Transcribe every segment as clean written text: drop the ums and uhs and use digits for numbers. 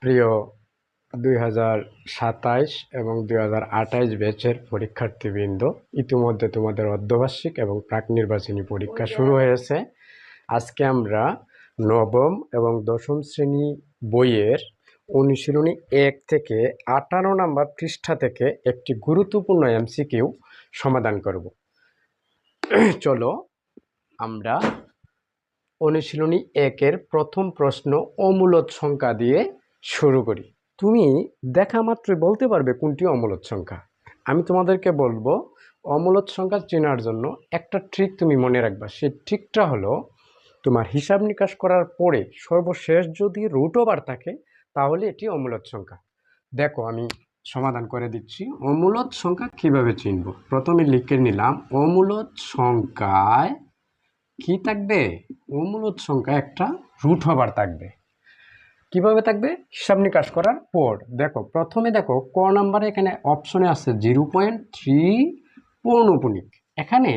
প্রিয় 2027 এবং 2028 ব্যাচের পরীক্ষার্থীবৃন্দ, ইতিমধ্যে তোমাদের অর্ধবার্ষিক এবং প্রাক নির্বাচনী পরীক্ষা শুরু হয়েছে। আজকে আমরা নবম এবং দশম শ্রেণী বইয়ের অনুশীলনী 1 থেকে 58 নম্বর পৃষ্ঠা থেকে একটি গুরুত্বপূর্ণ এমসিকিউ সমাধান করব। চলো আমরা অনুশীলনী 1-এর প্রথম প্রশ্ন অমূলদ সংখ্যা দিয়ে শুরু করি। তুমি দেখা মাত্রই বলতে পারবে কোনটি অমূলদ সংখ্যা। আমি তোমাদেরকে বলবো অমূলদ সংখ্যা চেনার জন্য একটা ট্রিক তুমি মনে রাখবা। সেই ট্রিকটা হলো, তোমার হিসাব নিকাশ করার পরে সর্বশেষ যদি রুট ওভার থাকে তাহলে এটি অমূলদ সংখ্যা। দেখো আমি সমাধান করে দিচ্ছি। অমূলদ সংখ্যা কিভাবে চিনব? প্রথমে লিখে নিলাম অমূলদ সংখ্যায় কি থাকবে? অমূলদ সংখ্যা একটা রুট ওভার থাকবে। কিভাবে থাকবে? হিসাব নিকাশ করার পর। দেখো প্রথমে দেখো ক নাম্বারে এখানে অপশনে আছে 0.3 পৌনপুণিক। এখানে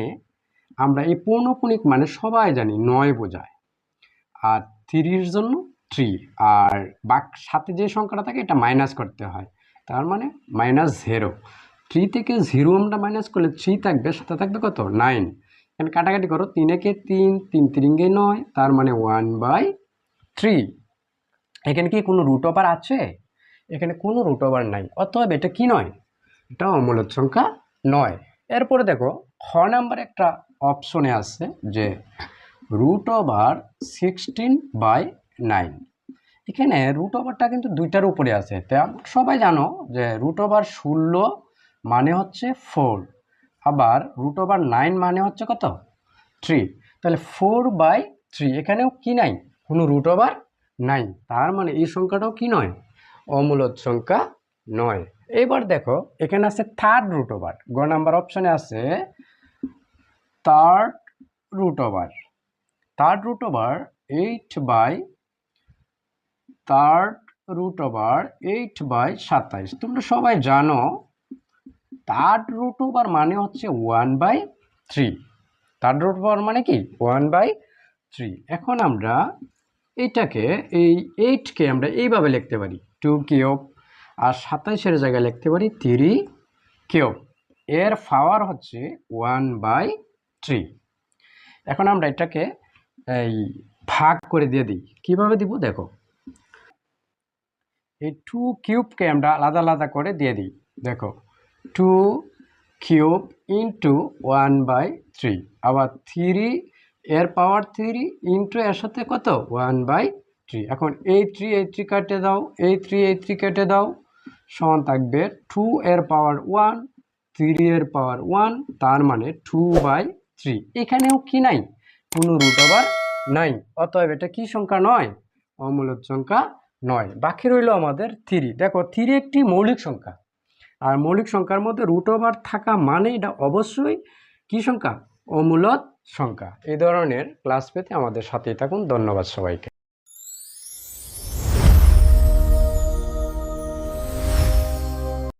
আমরা এই পৌনপুণিক মানে সবাই জানি 9 বোঝায়, আর 3 জন্য 3, আর সাথে যে সংখ্যাটা থাকে এটা মাইনাস করতে হয়, তার মানে -0। 3 থেকে 0 আমরা মাইনাস করলে 3 থাকবে, সাথে থাকবে কত? 9। এখানে কাটাকাটি করো, 3 একে 3, 3 3 9, তার মানে 1/3। এখানে কি কোনো রুট ওভার আছে? এখানে কোনো রুট ওভার নাই, অতএব এটা কি নয়? এটা অমূলদ সংখ্যা নয়। এরপরে দেখো খ নাম্বার একটা অপশনে আছে যে √16/9। এখানে রুট ওভারটা কিন্তু দুইটার উপরে আছে। সবাই জানো যে √16 মানে হচ্ছে 4, আবার √9 মানে হচ্ছে কত? 3। তাহলে 4/3, এখানেও কি নাই? কোনো রুট ওভার নাই, তার মানে এই সংখ্যাটাও কি নয়? অমূলদ সংখ্যা নয়। এবার দেখো এখানে আছে থার্ড রুট ওভার। গ নাম্বার অপশনে আছে third root over. Third root over 8/27। তোমরা সবাই জানো থার্ড রুট ওভার মানে হচ্ছে 1/3। থার্ড রুট ওভার মানে কি? 1/3। এখন আমরা এইটাকে, এই 8কে আমরা এইভাবে লিখতে পারি 2 কিউব, আর 27-এর জায়গায় লিখতে পারি 3 কিউব। এর পাওয়ার হচ্ছে 1/3। এখন আমরা এটাকে এই ভাগ করে দিয়ে দিই। কিভাবে দিব? দেখো এই 2 কিউবকে আমরা আলাদা আলাদা করে দিয়ে দিই। দেখো 2 কিউব ইন্টু 1/3, আবার 3 এর পাওয়ার 3 ইন্টু এর সাথে কত? 1/3। এখন এই 3 কেটে দাও, এই 3 কেটে দাও, সমান থাকবে 2 এর পাওয়ার 1, 3 এর পাওয়ার 1, তার মানে 2/3। এখানেও কি নাই? কোনো রুট ওভার নাই, অতএব এটা কি সংখ্যা নয়? অমূলদ সংখ্যা নয়। বাকি রইল আমাদের 3। দেখো 3 একটি মৌলিক সংখ্যা, আর মৌলিক সংখ্যার মধ্যে রুট ওভার থাকা মানে এটা অবশ্যই কি সংখ্যা? অমূলদ সংখ্যা। এই ধরনের ক্লাস পেতে আমাদের সাথেই থাকুন। ধন্যবাদ সবাইকে।